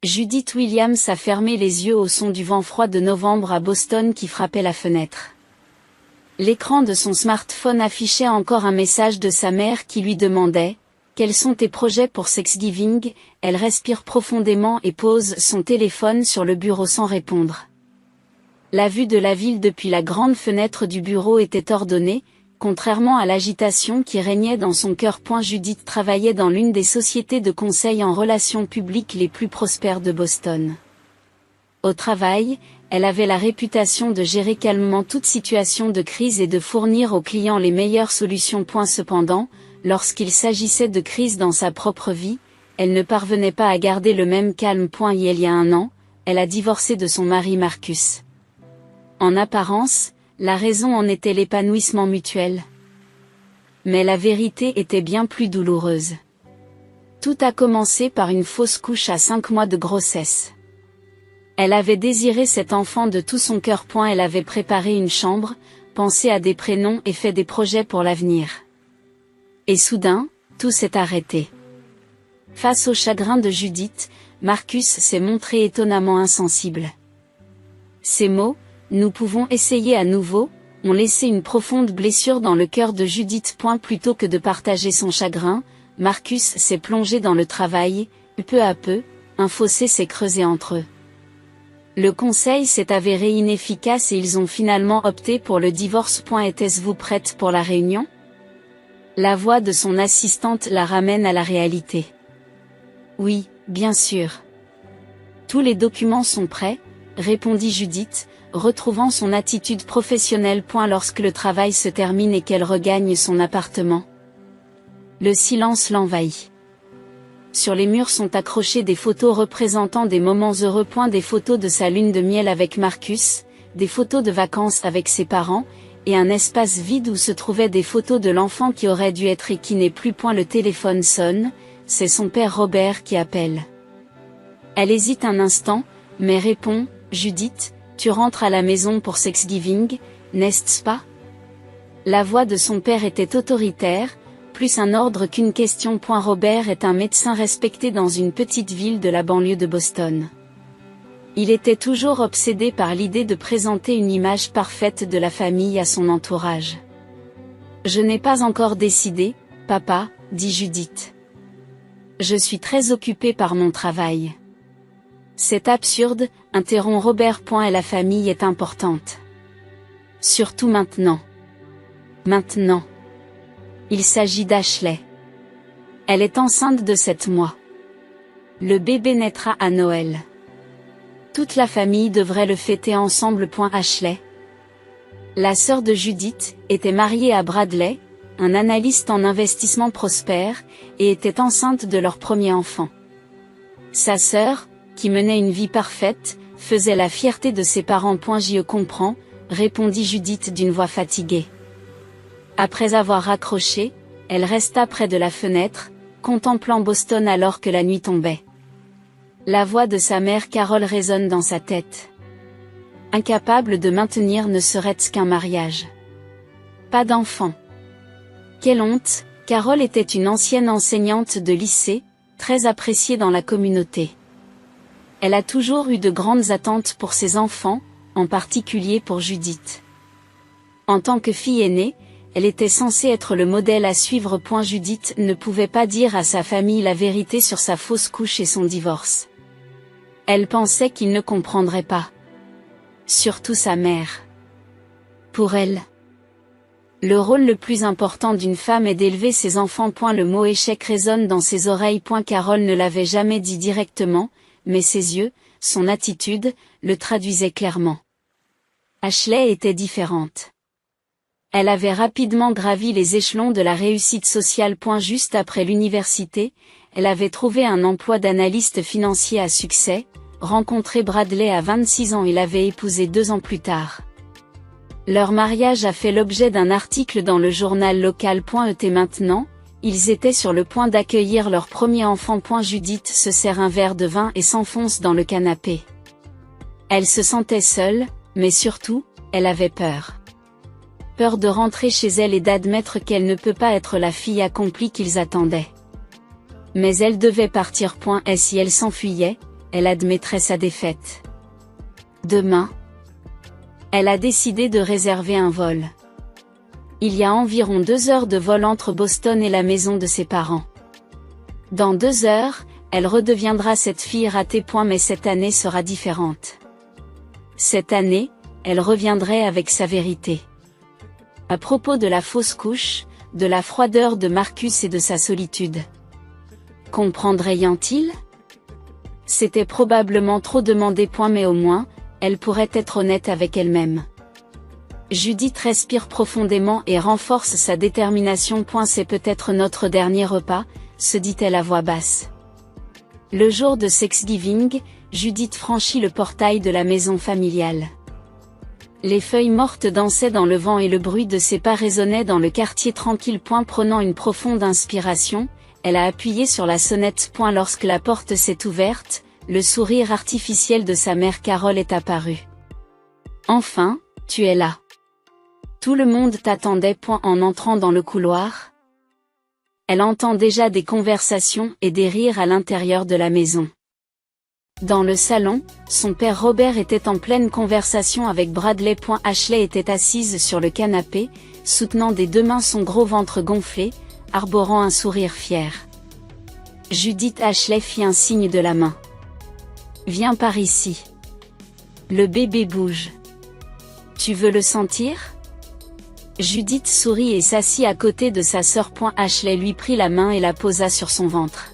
Judith Williams a fermé les yeux au son du vent froid de novembre à Boston qui frappait la fenêtre. L'écran de son smartphone affichait encore un message de sa mère qui lui demandait « Quels sont tes projets pour Thanksgiving ?» Elle respire profondément et pose son téléphone sur le bureau sans répondre. La vue de la ville depuis la grande fenêtre du bureau était ordonnée, contrairement à l'agitation qui régnait dans son cœur. Judith travaillait dans l'une des sociétés de conseil en relations publiques les plus prospères de Boston. Au travail, elle avait la réputation de gérer calmement toute situation de crise et de fournir aux clients les meilleures solutions. Cependant, lorsqu'il s'agissait de crise dans sa propre vie, elle ne parvenait pas à garder le même calme. Il y a 1 an, elle a divorcé de son mari Marcus. En apparence, la raison en était l'épanouissement mutuel. Mais la vérité était bien plus douloureuse. Tout a commencé par une fausse couche à 5 mois de grossesse. Elle avait désiré cet enfant de tout son cœur. Elle avait préparé une chambre, pensé à des prénoms et fait des projets pour l'avenir. Et soudain, tout s'est arrêté. Face au chagrin de Judith, Marcus s'est montré étonnamment insensible. Ces mots, « Nous pouvons essayer à nouveau », ont laissé une profonde blessure dans le cœur de Judith. Plutôt que de partager son chagrin, Marcus s'est plongé dans le travail, peu à peu, un fossé s'est creusé entre eux. Le conseil s'est avéré inefficace et ils ont finalement opté pour le divorce. Êtes-vous prête pour la réunion ? La voix de son assistante la ramène à la réalité. Oui, bien sûr. Tous les documents sont prêts, répondit Judith, retrouvant son attitude professionnelle. Lorsque le travail se termine et qu'elle regagne son appartement, le silence l'envahit. Sur les murs sont accrochées des photos représentant des moments heureux. Des photos de sa lune de miel avec Marcus, des photos de vacances avec ses parents, et un espace vide où se trouvaient des photos de l'enfant qui aurait dû être et qui n'est plus. Le téléphone sonne, c'est son père Robert qui appelle. Elle hésite un instant, mais répond, « Judith, tu rentres à la maison pour Thanksgiving, n'est-ce pas ?» La voix de son père était autoritaire, plus un ordre qu'une question. Robert est un médecin respecté dans une petite ville de la banlieue de Boston. Il était toujours obsédé par l'idée de présenter une image parfaite de la famille à son entourage. « Je n'ai pas encore décidé, papa, » dit Judith. « Je suis très occupée par mon travail. » C'est absurde, interrompt Robert. Et la famille est importante. Surtout maintenant. Maintenant. Il s'agit d'Ashley. Elle est enceinte de 7 mois. Le bébé naîtra à Noël. Toute la famille devrait le fêter ensemble. Ashley, la sœur de Judith, était mariée à Bradley, un analyste en investissement prospère, et était enceinte de leur premier enfant. Sa sœur, qui menait une vie parfaite, faisait la fierté de ses parents. Je comprends, répondit Judith d'une voix fatiguée. Après avoir raccroché, elle resta près de la fenêtre, contemplant Boston alors que la nuit tombait. La voix de sa mère Carol résonne dans sa tête. Incapable de maintenir ne serait-ce qu'un mariage. Pas d'enfant. Quelle honte, Carol était une ancienne enseignante de lycée, très appréciée dans la communauté. Elle a toujours eu de grandes attentes pour ses enfants, en particulier pour Judith. En tant que fille aînée, elle était censée être le modèle à suivre. Judith ne pouvait pas dire à sa famille la vérité sur sa fausse couche et son divorce. Elle pensait qu'ils ne comprendraient pas. Surtout sa mère. Pour elle, le rôle le plus important d'une femme est d'élever ses enfants. Le mot échec résonne dans ses oreilles. Carol ne l'avait jamais dit directement, mais ses yeux, son attitude, le traduisaient clairement. Ashley était différente. Elle avait rapidement gravi les échelons de la réussite sociale. Juste après l'université, elle avait trouvé un emploi d'analyste financier à succès, rencontré Bradley à 26 ans et l'avait épousé 2 ans plus tard. Leur mariage a fait l'objet d'un article dans le journal local. Et maintenant, ils étaient sur le point d'accueillir leur premier enfant. Judith se sert un verre de vin et s'enfonce dans le canapé. Elle se sentait seule, mais surtout, elle avait peur. Peur de rentrer chez elle et d'admettre qu'elle ne peut pas être la fille accomplie qu'ils attendaient. Mais elle devait partir. Et si elle s'enfuyait, elle admettrait sa défaite. Demain, elle a décidé de réserver un vol. Il y a environ 2 heures de vol entre Boston et la maison de ses parents. Dans 2 heures, elle redeviendra cette fille ratée. Mais cette année sera différente. Cette année, elle reviendrait avec sa vérité. À propos de la fausse couche, de la froideur de Marcus et de sa solitude. Comprendrait-il ? C'était probablement trop demandé. Mais au moins, elle pourrait être honnête avec elle-même. Judith respire profondément et renforce sa détermination. C'est peut-être notre dernier repas, se dit-elle à voix basse. Le jour de Thanksgiving, Judith franchit le portail de la maison familiale. Les feuilles mortes dansaient dans le vent et le bruit de ses pas résonnait dans le quartier tranquille. Prenant une profonde inspiration, elle a appuyé sur la sonnette. Lorsque la porte s'est ouverte, le sourire artificiel de sa mère Carole est apparu. Enfin, tu es là. Tout le monde t'attendait. En entrant dans le couloir, elle entend déjà des conversations et des rires à l'intérieur de la maison. Dans le salon, son père Robert était en pleine conversation avec Bradley. Ashley était assise sur le canapé, soutenant des 2 mains son gros ventre gonflé, arborant un sourire fier. Judith Ashley fit un signe de la main. Viens par ici. Le bébé bouge. Tu veux le sentir ? Judith sourit et s'assit à côté de sa sœur. Ashley lui prit la main et la posa sur son ventre.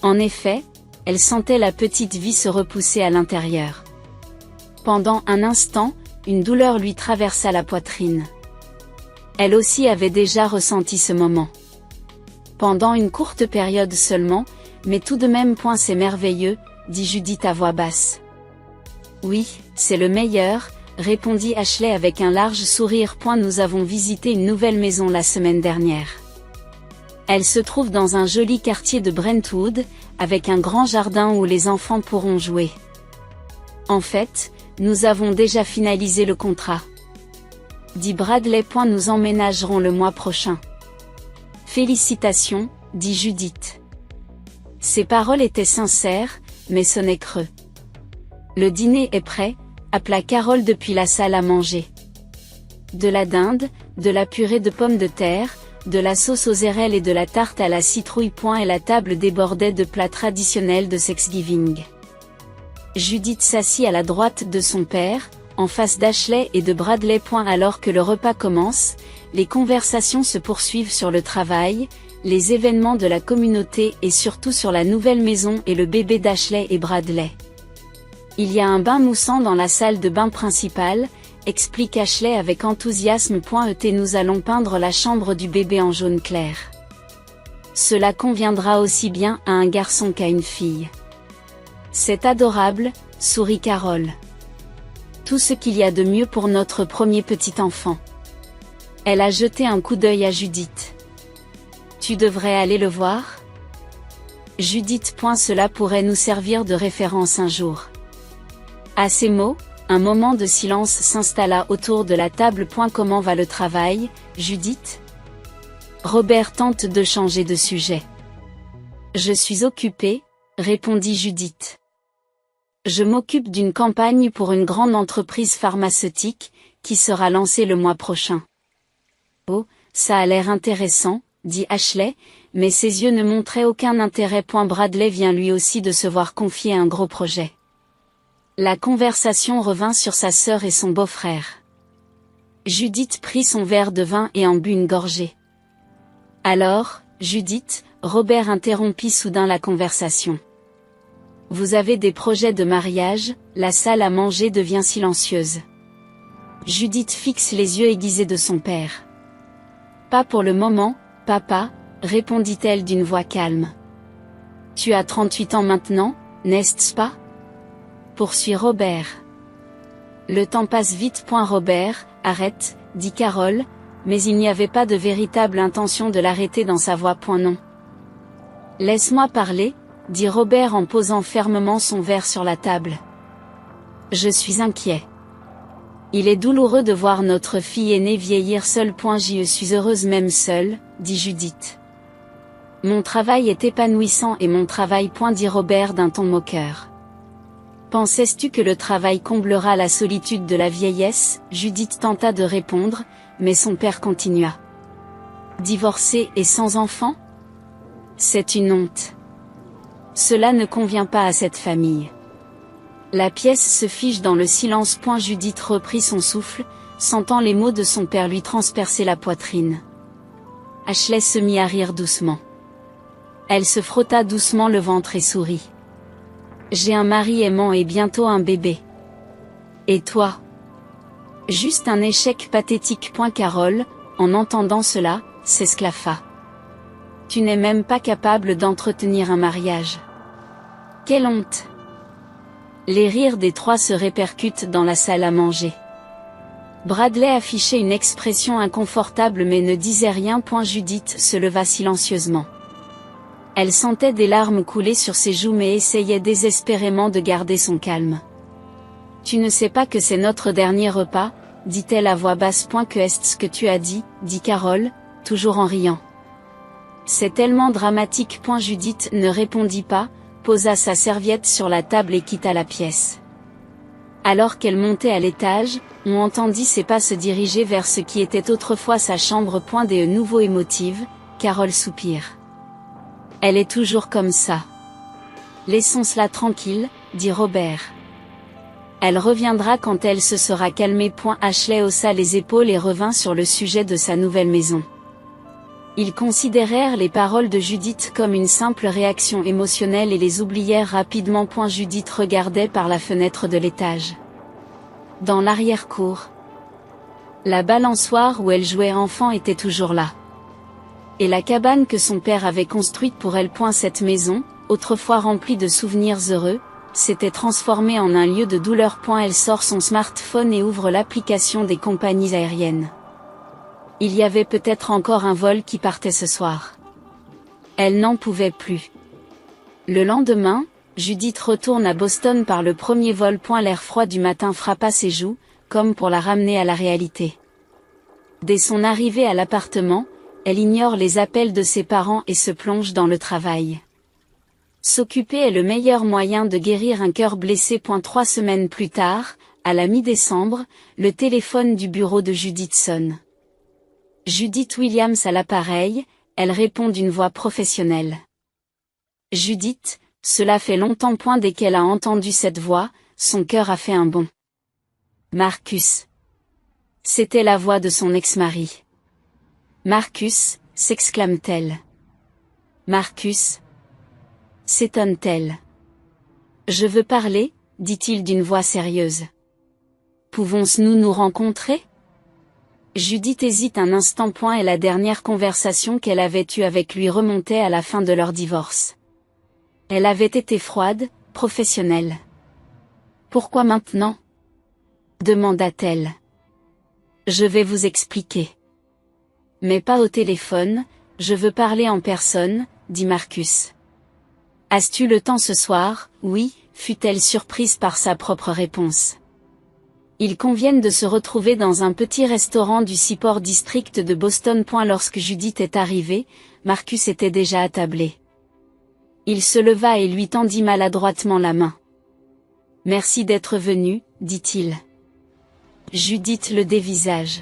En effet, elle sentait la petite vie se repousser à l'intérieur. Pendant un instant, une douleur lui traversa la poitrine. Elle aussi avait déjà ressenti ce moment. Pendant une courte période seulement, mais tout de même. C'est merveilleux, dit Judith à voix basse. Oui, c'est le meilleur, répondit Ashley avec un large sourire. Nous avons visité une nouvelle maison la semaine dernière. Elle se trouve dans un joli quartier de Brentwood, avec un grand jardin où les enfants pourront jouer. En fait, nous avons déjà finalisé le contrat. Dit Bradley. Nous emménagerons le mois prochain. Félicitations, dit Judith. Ses paroles étaient sincères, mais sonnaient creux. Le dîner est prêt, appela Carole depuis la salle à manger. De la dinde, de la purée de pommes de terre, de la sauce aux érelles et de la tarte à la citrouille. Et la table débordait de plats traditionnels de Thanksgiving. Judith s'assit à la droite de son père, en face d'Ashley et de Bradley. Alors que le repas commence, les conversations se poursuivent sur le travail, les événements de la communauté et surtout sur la nouvelle maison et le bébé d'Ashley et Bradley. Il y a un bain moussant dans la salle de bain principale, explique Ashley avec enthousiasme. Nous allons peindre la chambre du bébé en jaune clair. Cela conviendra aussi bien à un garçon qu'à une fille. C'est adorable, sourit Carole. Tout ce qu'il y a de mieux pour notre premier petit enfant. Elle a jeté un coup d'œil à Judith. Tu devrais aller le voir ? Judith. Cela pourrait nous servir de référence un jour. À ces mots, un moment de silence s'installa autour de la table. Comment va le travail, Judith ? Robert tente de changer de sujet. Je suis occupée, répondit Judith. Je m'occupe d'une campagne pour une grande entreprise pharmaceutique, qui sera lancée le mois prochain. Oh, ça a l'air intéressant, dit Ashley, mais ses yeux ne montraient aucun intérêt. Bradley vient lui aussi de se voir confier un gros projet. La conversation revint sur sa sœur et son beau-frère. Judith prit son verre de vin et en but une gorgée. Alors, Judith, Robert interrompit soudain la conversation. Vous avez des projets de mariage ? La salle à manger devient silencieuse. Judith fixe les yeux aiguisés de son père. Pas pour le moment, papa, répondit-elle d'une voix calme. Tu as 38 ans maintenant, n'est-ce pas ? Poursuit Robert. Le temps passe vite. Robert, arrête, dit Carole, mais il n'y avait pas de véritable intention de l'arrêter dans sa voix. Non. Laisse-moi parler, dit Robert en posant fermement son verre sur la table. Je suis inquiet. Il est douloureux de voir notre fille aînée vieillir seule. Je suis heureuse même seule, dit Judith. Mon travail est épanouissant et mon travail, dit Robert d'un ton moqueur. Pensais-tu que le travail comblera la solitude de la vieillesse? Judith tenta de répondre, mais son père continua. Divorcé et sans enfant? C'est une honte. Cela ne convient pas à cette famille. La pièce se fige dans le silence. Judith reprit son souffle, sentant les mots de son père lui transpercer la poitrine. Ashley se mit à rire doucement. Elle se frotta doucement le ventre et sourit. J'ai un mari aimant et bientôt un bébé. Et toi? Juste un échec pathétique. Carole, en entendant cela, s'esclaffa. Tu n'es même pas capable d'entretenir un mariage. Quelle honte! Les rires des trois se répercutent dans la salle à manger. Bradley affichait une expression inconfortable mais ne disait rien. Judith se leva silencieusement. Elle sentait des larmes couler sur ses joues mais essayait désespérément de garder son calme. Tu ne sais pas que c'est notre dernier repas, dit-elle à voix basse. Que est-ce que tu as dit, dit Carole, toujours en riant. C'est tellement dramatique. Judith ne répondit pas, posa sa serviette sur la table et quitta la pièce. Alors qu'elle montait à l'étage, on entendit ses pas se diriger vers ce qui était autrefois sa chambre. De nouveau émotive, Carole soupire. Elle est toujours comme ça. Laissons cela tranquille, dit Robert. Elle reviendra quand elle se sera calmée. Ashley haussa les épaules et revint sur le sujet de sa nouvelle maison. Ils considérèrent les paroles de Judith comme une simple réaction émotionnelle et les oublièrent rapidement. Judith regardait par la fenêtre de l'étage. Dans l'arrière-cour, la balançoire où elle jouait enfant était toujours là. Et la cabane que son père avait construite pour elle. Cette maison, autrefois remplie de souvenirs heureux, s'était transformée en un lieu de douleur. Elle sort son smartphone et ouvre l'application des compagnies aériennes. Il y avait peut-être encore un vol qui partait ce soir. Elle n'en pouvait plus. Le lendemain, Judith retourne à Boston par le premier vol. L'air froid du matin frappa ses joues, comme pour la ramener à la réalité. Dès son arrivée à l'appartement, elle ignore les appels de ses parents et se plonge dans le travail. S'occuper est le meilleur moyen de guérir un cœur blessé. 3 semaines plus tard, à la mi-décembre, le téléphone du bureau de Judith sonne. Judith Williams à l'appareil, elle répond d'une voix professionnelle. Judith, cela fait longtemps. Dès qu'elle a entendu cette voix, son cœur a fait un bond. Marcus. C'était la voix de son ex-mari. Marcus, s'exclame-t-elle. Marcus, s'étonne-t-elle. Je veux parler, dit-il d'une voix sérieuse. Pouvons-nous nous rencontrer? Judith hésite un instant. Et la dernière conversation qu'elle avait eue avec lui remontait à la fin de leur divorce. Elle avait été froide, professionnelle. Pourquoi maintenant? Demanda-t-elle. Je vais vous expliquer. Mais pas au téléphone, je veux parler en personne, dit Marcus. As-tu le temps ce soir? Oui, fut-elle surprise par sa propre réponse. Ils conviennent de se retrouver dans un petit restaurant du Seaport District de Boston. Lorsque Judith est arrivée, Marcus était déjà attablé. Il se leva et lui tendit maladroitement la main. Merci d'être venu, dit-il. Judith le dévisage.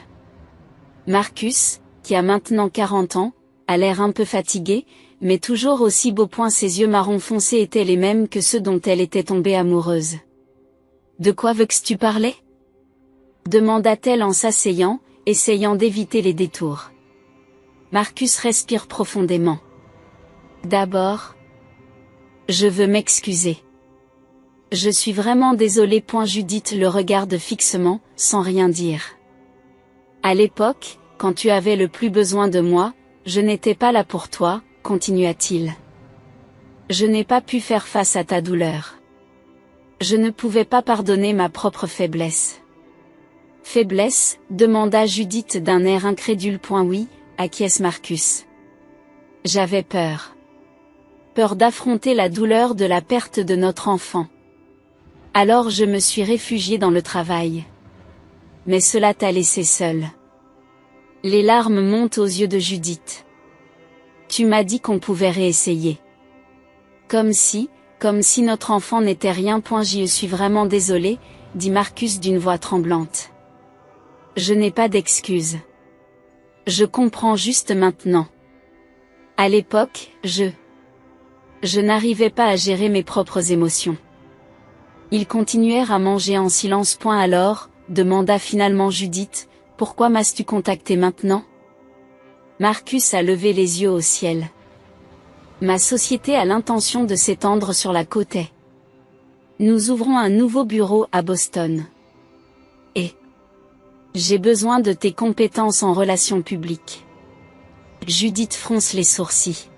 Marcus, qui a maintenant 40 ans, a l'air un peu fatigué, mais toujours aussi beau. Ses yeux marron foncé étaient les mêmes que ceux dont elle était tombée amoureuse. De quoi veux-tu parler? Demanda-t-elle en s'asseyant, essayant d'éviter les détours. Marcus respire profondément. D'abord, je veux m'excuser. Je suis vraiment désolée. Judith le regarde fixement, sans rien dire. À l'époque, quand tu avais le plus besoin de moi, je n'étais pas là pour toi, continua-t-il. Je n'ai pas pu faire face à ta douleur. Je ne pouvais pas pardonner ma propre faiblesse. Faiblesse, demanda Judith d'un air incrédule. Oui, acquiesce Marcus. J'avais peur. Peur d'affronter la douleur de la perte de notre enfant. Alors je me suis réfugiée dans le travail. Mais cela t'a laissé seule. Les larmes montent aux yeux de Judith. Tu m'as dit qu'on pouvait réessayer. Comme si notre enfant n'était rien. Je suis vraiment désolé, dit Marcus d'une voix tremblante. Je n'ai pas d'excuses. Je comprends juste maintenant. À l'époque, je n'arrivais pas à gérer mes propres émotions. Ils continuèrent à manger en silence. Alors, demanda finalement Judith, pourquoi m'as-tu contacté maintenant? Marcus a levé les yeux au ciel. Ma société a l'intention de s'étendre sur la côte est. Nous ouvrons un nouveau bureau à Boston. Et j'ai besoin de tes compétences en relations publiques. Judith fronce les sourcils.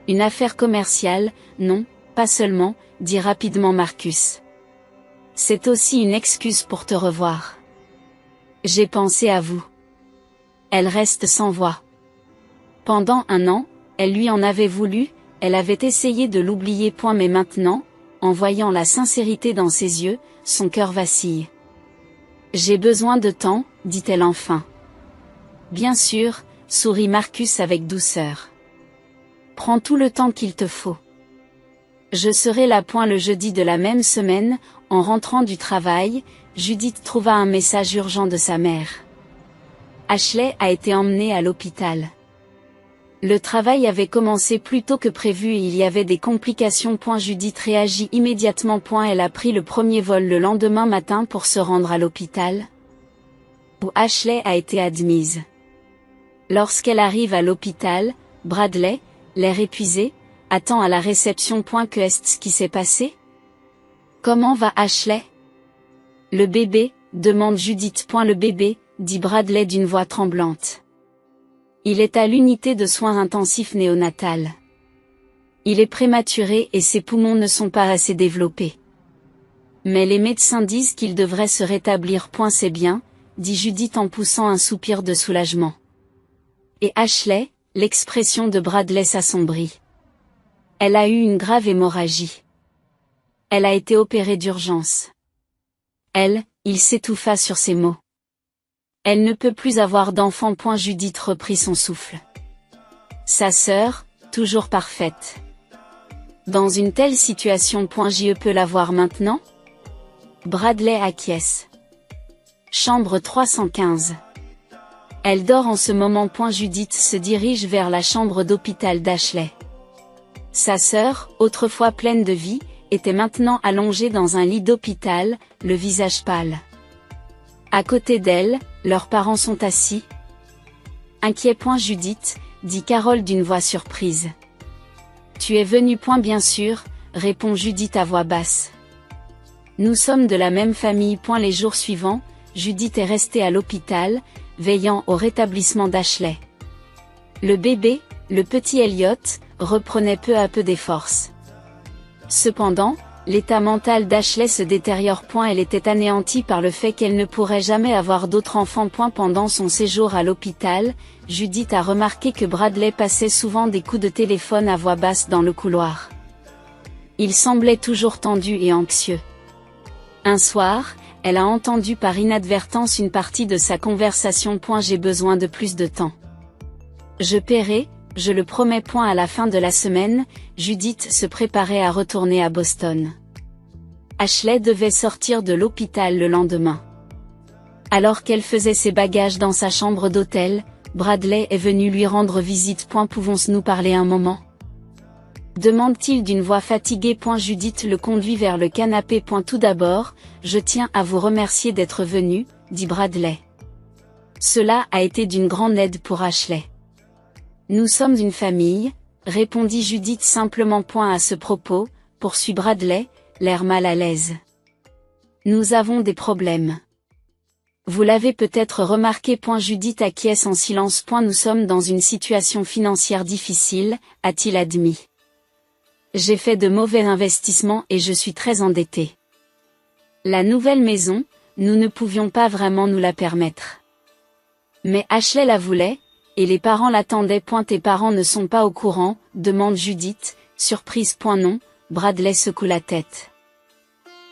Une affaire commerciale, non, pas seulement, dit rapidement Marcus. C'est aussi une excuse pour te revoir. J'ai pensé à vous. Elle reste sans voix. Pendant 1 an, elle lui en avait voulu, elle avait essayé de l'oublier. Mais maintenant, en voyant la sincérité dans ses yeux, son cœur vacille. J'ai besoin de temps, dit-elle enfin. Bien sûr, sourit Marcus avec douceur. Prends tout le temps qu'il te faut. Je serai là. Le jeudi de la même semaine, en rentrant du travail, Judith trouva un message urgent de sa mère. Ashley a été emmenée à l'hôpital. Le travail avait commencé plus tôt que prévu et il y avait des complications. Judith réagit immédiatement. Elle a pris le premier vol le lendemain matin pour se rendre à l'hôpital, où Ashley a été admise. Lorsqu'elle arrive à l'hôpital, Bradley, l'air épuisé, attend à la réception. Qu'est-ce qui s'est passé? Comment va Ashley? Le bébé, demande Judith. Le bébé, dit Bradley d'une voix tremblante. Il est à l'unité de soins intensifs néonatal. Il est prématuré et ses poumons ne sont pas assez développés. Mais les médecins disent qu'il devrait se rétablir. C'est bien, dit Judith en poussant un soupir de soulagement. Et Ashley, l'expression de Bradley s'assombrit. Elle a eu une grave hémorragie. Elle a été opérée d'urgence. Il s'étouffa sur ces mots. Elle ne peut plus avoir d'enfant. Judith reprit son souffle. Sa sœur, toujours parfaite. Dans une telle situation. Je peux la voir maintenant? Bradley acquiesce. Chambre 315. Elle dort en ce moment. Judith se dirige vers la chambre d'hôpital d'Ashley. Sa sœur, autrefois pleine de vie, était maintenant allongée dans un lit d'hôpital, le visage pâle. À côté d'elle, leurs parents sont assis. Inquiet. Judith, dit Carole d'une voix surprise. Tu es venue. Bien sûr, répond Judith à voix basse. Nous sommes de la même famille. Les jours suivants, Judith est restée à l'hôpital, veillant au rétablissement d'Ashley. Le bébé, le petit Elliot, reprenait peu à peu des forces. Cependant, l'état mental d'Ashley se détériore. Elle était anéantie par le fait qu'elle ne pourrait jamais avoir d'autres enfants. Pendant son séjour à l'hôpital, Judith a remarqué que Bradley passait souvent des coups de téléphone à voix basse dans le couloir. Il semblait toujours tendu et anxieux. Un soir, elle a entendu par inadvertance une partie de sa conversation. J'ai besoin de plus de temps. Je paierai, je le promets. À la fin de la semaine, Judith se préparait à retourner à Boston. Ashley devait sortir de l'hôpital le lendemain. Alors qu'elle faisait ses bagages dans sa chambre d'hôtel, Bradley est venu lui rendre visite. Pouvons-nous parler un moment? Demande-t-il d'une voix fatiguée. Judith le conduit vers le canapé. Tout d'abord, je tiens à vous remercier d'être venu, dit Bradley. Cela a été d'une grande aide pour Ashley. Nous sommes une famille, répondit Judith simplement. À ce propos, poursuit Bradley, l'air mal à l'aise. Nous avons des problèmes. Vous l'avez peut-être remarqué. Judith acquiesce en silence. Nous sommes dans une situation financière difficile, a-t-il admis. J'ai fait de mauvais investissements et je suis très endetté. La nouvelle maison, nous ne pouvions pas vraiment nous la permettre. Mais Ashley la voulait, et les parents l'attendaient. Tes parents ne sont pas au courant, demande Judith, surprise. Non, Bradley secoue la tête.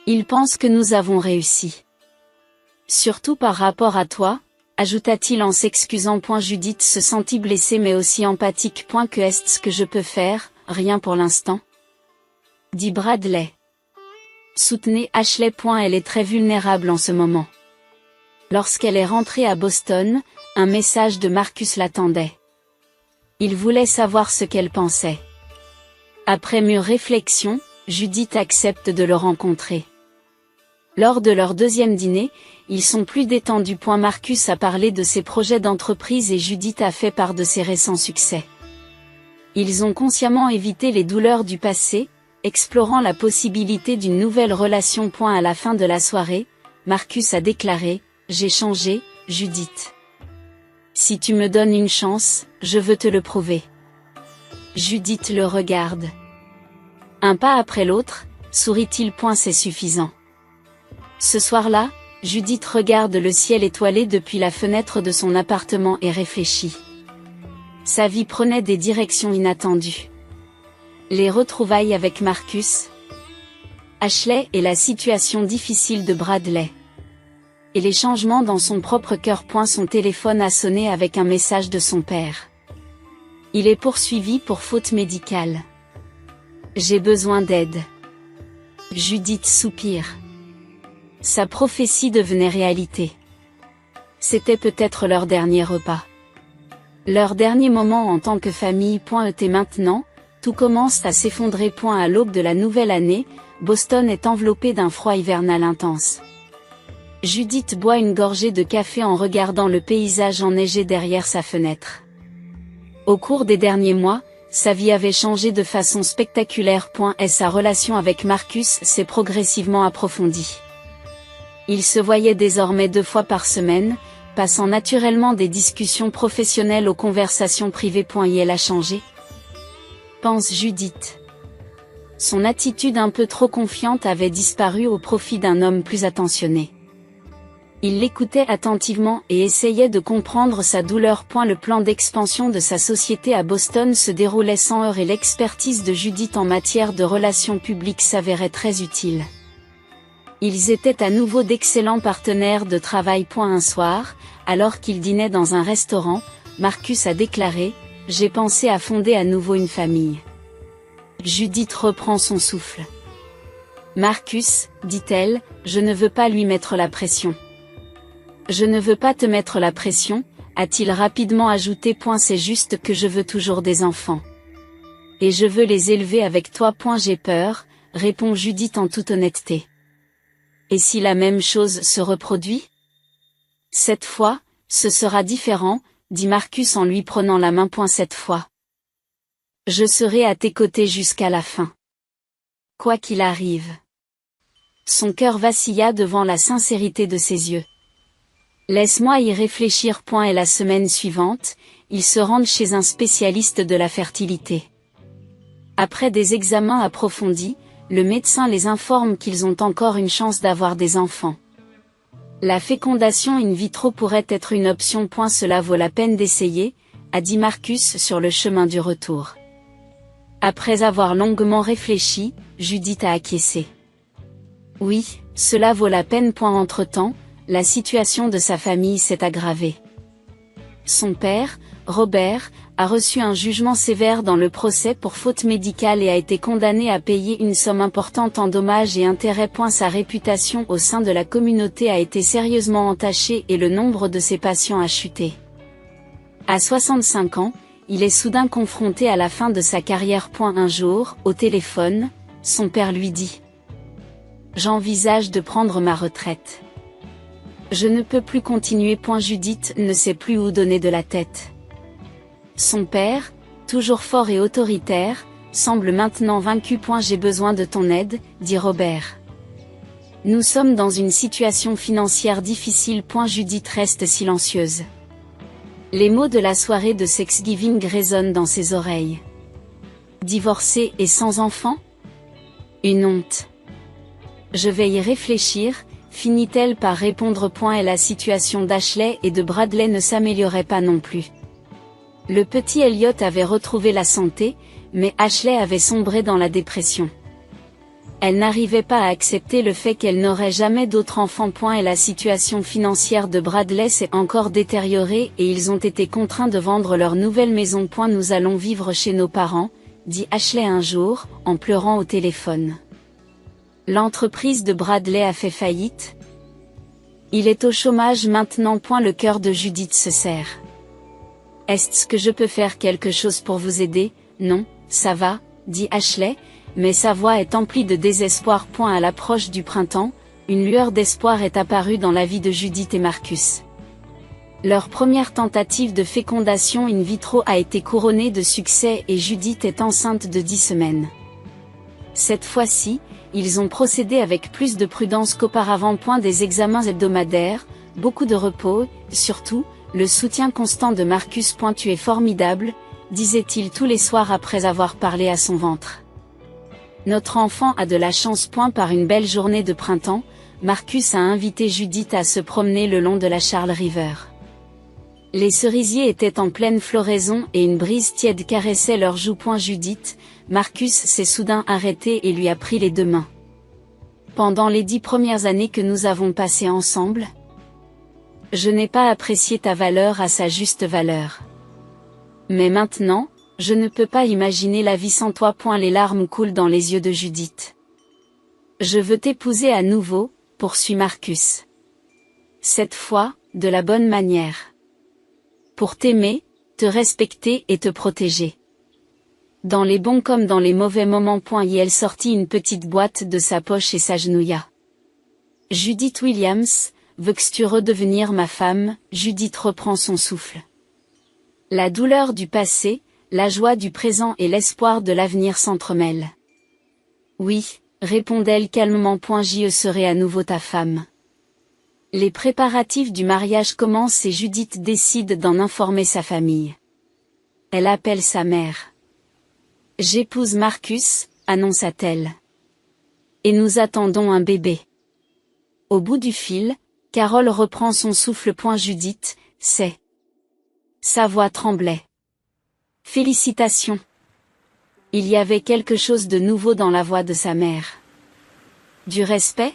Ils pensent que nous avons réussi. Surtout par rapport à toi, ajouta-t-il en s'excusant. Judith se sentit blessée mais aussi empathique. Que est-ce que je peux faire? Rien pour l'instant, dit Bradley. Soutenez Ashley. Elle est très vulnérable en ce moment. Lorsqu'elle est rentrée à Boston, un message de Marcus l'attendait. Il voulait savoir ce qu'elle pensait. Après mûre réflexion, Judith accepte de le rencontrer. Lors de leur deuxième dîner, ils sont plus détendus. Marcus a parlé de ses projets d'entreprise et Judith a fait part de ses récents succès. Ils ont consciemment évité les douleurs du passé, explorant la possibilité d'une nouvelle relation. À la fin de la soirée, Marcus a déclaré « J'ai changé, Judith. Si tu me donnes une chance, je veux te le prouver. » Judith le regarde. Un pas après l'autre, sourit-il. C'est suffisant. Ce soir-là, Judith regarde le ciel étoilé depuis la fenêtre de son appartement et réfléchit. Sa vie prenait des directions inattendues. Les retrouvailles avec Marcus, Ashley et la situation difficile de Bradley. Et les changements dans son propre cœur. Son téléphone a sonné avec un message de son père. Il est poursuivi pour faute médicale. J'ai besoin d'aide. Judith soupire. Sa prophétie devenait réalité. C'était peut-être leur dernier repas. Leur dernier moment en tant que famille. Et maintenant, tout commence à s'effondrer. À l'aube de la nouvelle année, Boston est enveloppé d'un froid hivernal intense. Judith boit une gorgée de café en regardant le paysage enneigé derrière sa fenêtre. Au cours des derniers mois, sa vie avait changé de façon spectaculaire. Et sa relation avec Marcus s'est progressivement approfondie. Ils se voyaient désormais 2 fois par semaine, passant naturellement des discussions professionnelles aux conversations privées. Et elle a changé, pense Judith. Son attitude un peu trop confiante avait disparu au profit d'un homme plus attentionné. Il l'écoutait attentivement et essayait de comprendre sa douleur. Le plan d'expansion de sa société à Boston se déroulait sans heurts et l'expertise de Judith en matière de relations publiques s'avérait très utile. Ils étaient à nouveau d'excellents partenaires de travail. Un soir, alors qu'ils dînaient dans un restaurant, Marcus a déclaré « J'ai pensé à fonder à nouveau une famille. » Judith reprend son souffle. « Marcus, dit-elle, je ne veux pas lui mettre la pression. » « Je ne veux pas te mettre la pression, a-t-il rapidement ajouté. C'est juste que je veux toujours des enfants. Et je veux les élever avec toi. J'ai peur, répond Judith en toute honnêteté. Et si la même chose se reproduit? Cette fois, ce sera différent, dit Marcus en lui prenant la main. Cette fois, je serai à tes côtés jusqu'à la fin. Quoi qu'il arrive. Son cœur vacilla devant la sincérité de ses yeux. Laisse-moi y réfléchir. Et la semaine suivante, ils se rendent chez un spécialiste de la fertilité. Après des examens approfondis, le médecin les informe qu'ils ont encore une chance d'avoir des enfants. La fécondation in vitro pourrait être une option. Cela vaut la peine d'essayer, a dit Marcus sur le chemin du retour. Après avoir longuement réfléchi, Judith a acquiescé. Oui, cela vaut la peine. Entre-temps, la situation de sa famille s'est aggravée. Son père, Robert, a reçu un jugement sévère dans le procès pour faute médicale et a été condamné à payer une somme importante en dommages et intérêts. Sa réputation au sein de la communauté a été sérieusement entachée et le nombre de ses patients a chuté. À 65 ans, il est soudain confronté à la fin de sa carrière. Un jour, au téléphone, son père lui dit « J'envisage de prendre ma retraite. Je ne peux plus continuer. Judith ne sait plus où donner de la tête. Son père, toujours fort et autoritaire, semble maintenant vaincu. J'ai besoin de ton aide, dit Robert. Nous sommes dans une situation financière difficile. Judith reste silencieuse. Les mots de la soirée de Thanksgiving résonnent dans ses oreilles. Divorcée et sans enfant? Une honte. Je vais y réfléchir, finit-elle par répondre. Et la situation d'Ashley et de Bradley ne s'améliorait pas non plus. Le petit Elliot avait retrouvé la santé, mais Ashley avait sombré dans la dépression. Elle n'arrivait pas à accepter le fait qu'elle n'aurait jamais d'autres enfants. Et la situation financière de Bradley s'est encore détériorée et ils ont été contraints de vendre leur nouvelle maison. Nous allons vivre chez nos parents, dit Ashley un jour, en pleurant au téléphone. L'entreprise de Bradley a fait faillite. Il est au chômage maintenant. Le cœur de Judith se serre. Est-ce que je peux faire quelque chose pour vous aider? Non, ça va, dit Ashley, mais sa voix est emplie de désespoir. À l'approche du printemps, une lueur d'espoir est apparue dans la vie de Judith et Marcus. Leur première tentative de fécondation in vitro a été couronnée de succès et Judith est enceinte de 10 semaines. Cette fois-ci, ils ont procédé avec plus de prudence qu'auparavant. Des examens hebdomadaires, beaucoup de repos, surtout, le soutien constant de Marcus. Tu es formidable, disait-il tous les soirs après avoir parlé à son ventre. Notre enfant a de la chance. Par une belle journée de printemps, Marcus a invité Judith à se promener le long de la Charles River. Les cerisiers étaient en pleine floraison et une brise tiède caressait leurs joues. Judith, Marcus s'est soudain arrêté et lui a pris les deux mains. Pendant les 10 premières années que nous avons passées ensemble, je n'ai pas apprécié ta valeur à sa juste valeur. Mais maintenant, je ne peux pas imaginer la vie sans toi. Les larmes coulent dans les yeux de Judith. Je veux t'épouser à nouveau, poursuit Marcus. Cette fois, de la bonne manière. Pour t'aimer, te respecter et te protéger. Dans les bons comme dans les mauvais moments. Et elle sortit une petite boîte de sa poche et s'agenouilla. Judith Williams, veux-tu tu redevenir ma femme? Judith reprend son souffle. La douleur du passé, la joie du présent et l'espoir de l'avenir s'entremêlent. Oui, répondait-elle calmement. Je serai à nouveau ta femme. Les préparatifs du mariage commencent et Judith décide d'en informer sa famille. Elle appelle sa mère. J'épouse Marcus, annonça-t-elle. Et nous attendons un bébé. Au bout du fil, Carole reprend son souffle. Judith, c'est. Sa voix tremblait. Félicitations. Il y avait quelque chose de nouveau dans la voix de sa mère. Du respect?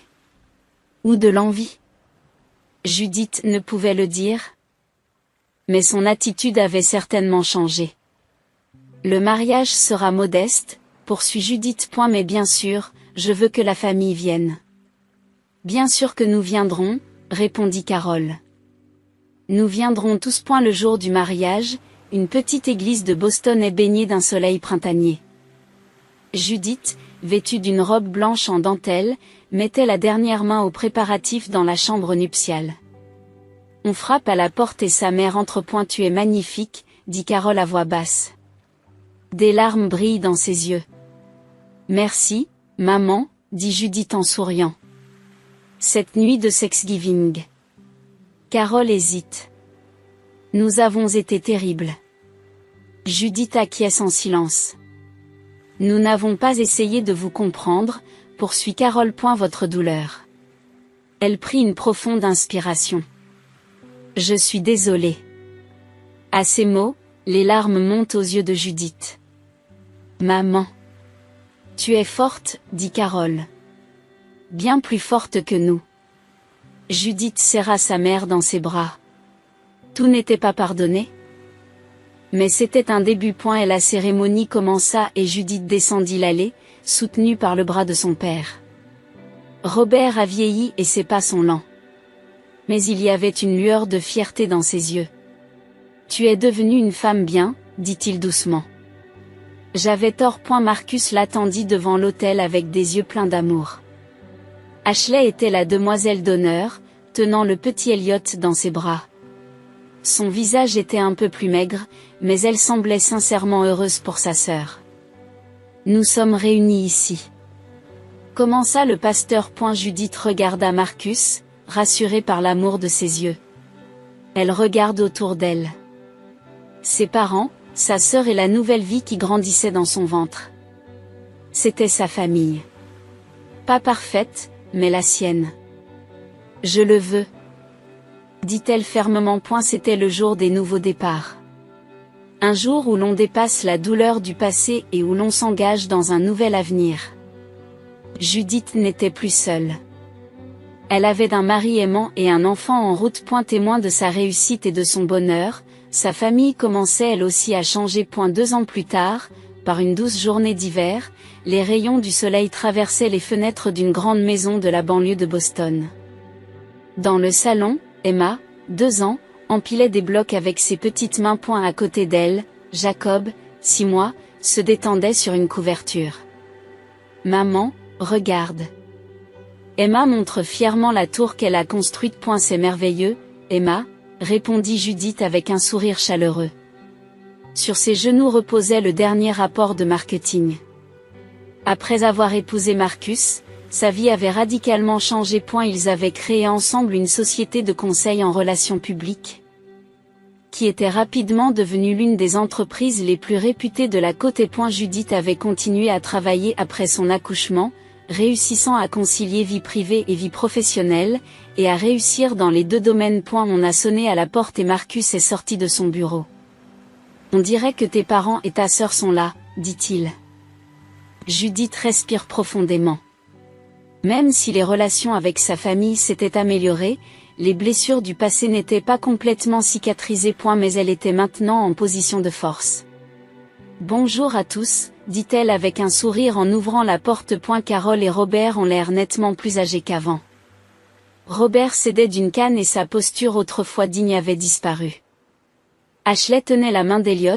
Ou de l'envie? Judith ne pouvait le dire. Mais son attitude avait certainement changé. Le mariage sera modeste, poursuit Judith. Mais bien sûr, je veux que la famille vienne. Bien sûr que nous viendrons, répondit Carole. Nous viendrons tous. Le jour du mariage, une petite église de Boston est baignée d'un soleil printanier. Judith, vêtue d'une robe blanche en dentelle, mettait la dernière main aux préparatifs dans la chambre nuptiale. On frappe à la porte et sa mère entre. Tu es magnifique, dit Carole à voix basse. Des larmes brillent dans ses yeux. Merci, maman, dit Judith en souriant. Cette nuit de Thanksgiving. Carole hésite. Nous avons été terribles. Judith acquiesce en silence. Nous n'avons pas essayé de vous comprendre, poursuit Carole. Votre douleur. Elle prit une profonde inspiration. Je suis désolée. À ces mots, les larmes montent aux yeux de Judith. Maman. Tu es forte, dit Carole. Bien plus forte que nous. Judith serra sa mère dans ses bras. Tout n'était pas pardonné. Mais c'était un début. Et la cérémonie commença et Judith descendit l'allée, soutenue par le bras de son père. Robert a vieilli et ses pas sont lents. Mais il y avait une lueur de fierté dans ses yeux. Tu es devenue une femme bien, dit-il doucement. J'avais tort. Marcus l'attendit devant l'autel avec des yeux pleins d'amour. Ashley était la demoiselle d'honneur, tenant le petit Elliot dans ses bras. Son visage était un peu plus maigre, mais elle semblait sincèrement heureuse pour sa sœur. Nous sommes réunis ici. Commença le pasteur. Judith regarda Marcus, rassurée par l'amour de ses yeux. Elle regarde autour d'elle. Ses parents, sa sœur et la nouvelle vie qui grandissait dans son ventre. C'était sa famille. Pas parfaite, mais la sienne. Je le veux, dit-elle fermement. C'était le jour des nouveaux départs. Un jour où l'on dépasse la douleur du passé et où l'on s'engage dans un nouvel avenir. Judith n'était plus seule. Elle avait un mari aimant et un enfant en route. Témoin de sa réussite et de son bonheur, sa famille commençait elle aussi à changer. 2 ans plus tard, par une douce journée d'hiver, les rayons du soleil traversaient les fenêtres d'une grande maison de la banlieue de Boston. Dans le salon, Emma, 2 ans, empilait des blocs avec ses petites mains. À côté d'elle, Jacob, 6 mois, se détendait sur une couverture. « Maman, regarde. » Emma montre fièrement la tour qu'elle a construite. « C'est merveilleux, Emma, » répondit Judith avec un sourire chaleureux. Sur ses genoux reposait le dernier rapport de marketing. Après avoir épousé Marcus, sa vie avait radicalement changé. Ils avaient créé ensemble une société de conseil en relations publiques, qui était rapidement devenue l'une des entreprises les plus réputées de la côte. Judith avait continué à travailler après son accouchement, réussissant à concilier vie privée et vie professionnelle, et à réussir dans les 2 domaines. On a sonné à la porte et Marcus est sorti de son bureau. « On dirait que tes parents et ta sœur sont là, » dit-il. Judith respire profondément. Même si les relations avec sa famille s'étaient améliorées, les blessures du passé n'étaient pas complètement cicatrisées. Mais elle était maintenant en position de force. « Bonjour à tous, » dit-elle avec un sourire en ouvrant la porte. Carol et Robert ont l'air nettement plus âgés qu'avant. Robert s'aidait d'une canne et sa posture autrefois digne avait disparu. Ashley tenait la main d'Elliot,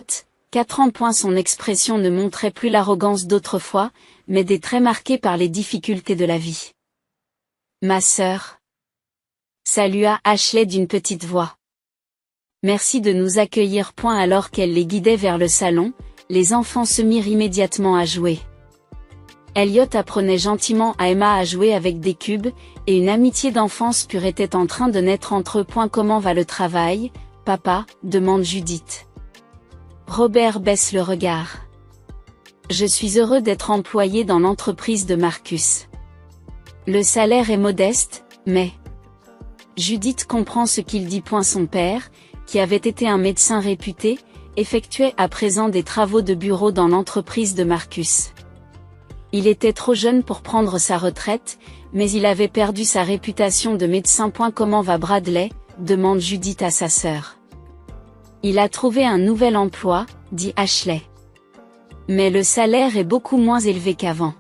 4 ans. Son expression ne montrait plus l'arrogance d'autrefois, mais des traits marqués par les difficultés de la vie. « Ma sœur » salua Ashley d'une petite voix. « Merci de nous accueillir. » Alors qu'elle les guidait vers le salon, les enfants se mirent immédiatement à jouer. Elliot apprenait gentiment à Emma à jouer avec des cubes, et une amitié d'enfance pure était en train de naître entre eux. « Comment va le travail, papa ?» demande Judith. Robert baisse le regard. « Je suis heureux d'être employé dans l'entreprise de Marcus. Le salaire est modeste, mais... » Judith comprend ce qu'il dit. Son père, qui avait été un médecin réputé, effectuait à présent des travaux de bureau dans l'entreprise de Marcus. Il était trop jeune pour prendre sa retraite, mais il avait perdu sa réputation de médecin. Comment va Bradley ? demande Judith à sa sœur. Il a trouvé un nouvel emploi, dit Ashley. Mais le salaire est beaucoup moins élevé qu'avant.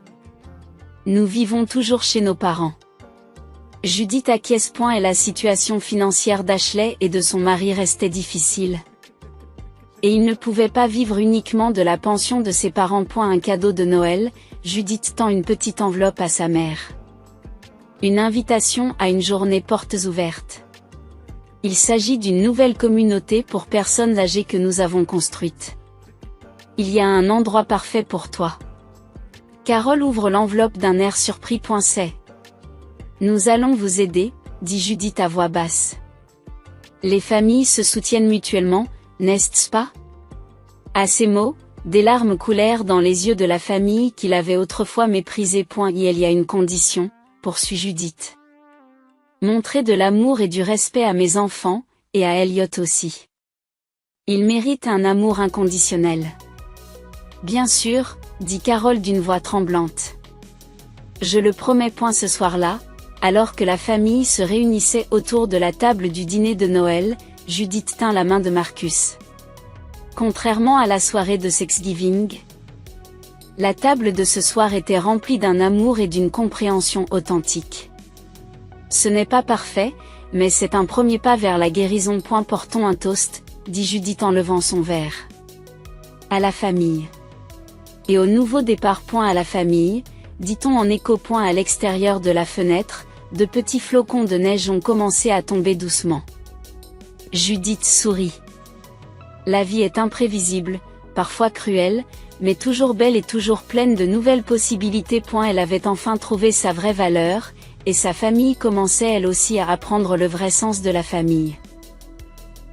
Nous vivons toujours chez nos parents. Judith acquiesce. Et la situation financière d'Ashley et de son mari restait difficile. Et il ne pouvait pas vivre uniquement de la pension de ses parents. Un cadeau de Noël, Judith tend une petite enveloppe à sa mère. Une invitation à une journée portes ouvertes. Il s'agit d'une nouvelle communauté pour personnes âgées que nous avons construite. Il y a un endroit parfait pour toi. Carol ouvre l'enveloppe d'un air surpris. C'est. Nous allons vous aider, dit Judith à voix basse. Les familles se soutiennent mutuellement, n'est-ce pas? À ces mots, des larmes coulèrent dans les yeux de la famille qu'il avait autrefois méprisée. Il y a une condition, poursuit Judith. Montrer de l'amour et du respect à mes enfants, et à Elliot aussi. Ils méritent un amour inconditionnel. Bien sûr, dit Carol d'une voix tremblante. Je le promets. Ce soir-là, alors que la famille se réunissait autour de la table du dîner de Noël, Judith tint la main de Marcus. Contrairement à la soirée de Thanksgiving, la table de ce soir était remplie d'un amour et d'une compréhension authentique. Ce n'est pas parfait, mais c'est un premier pas vers la guérison. Portons un toast, dit Judith en levant son verre. À la famille. Et au nouveau départ. À la famille, dit-on en écho. À l'extérieur de la fenêtre, de petits flocons de neige ont commencé à tomber doucement. Judith sourit. La vie est imprévisible, parfois cruelle, mais toujours belle et toujours pleine de nouvelles possibilités. Elle avait enfin trouvé sa vraie valeur, et sa famille commençait elle aussi à apprendre le vrai sens de la famille.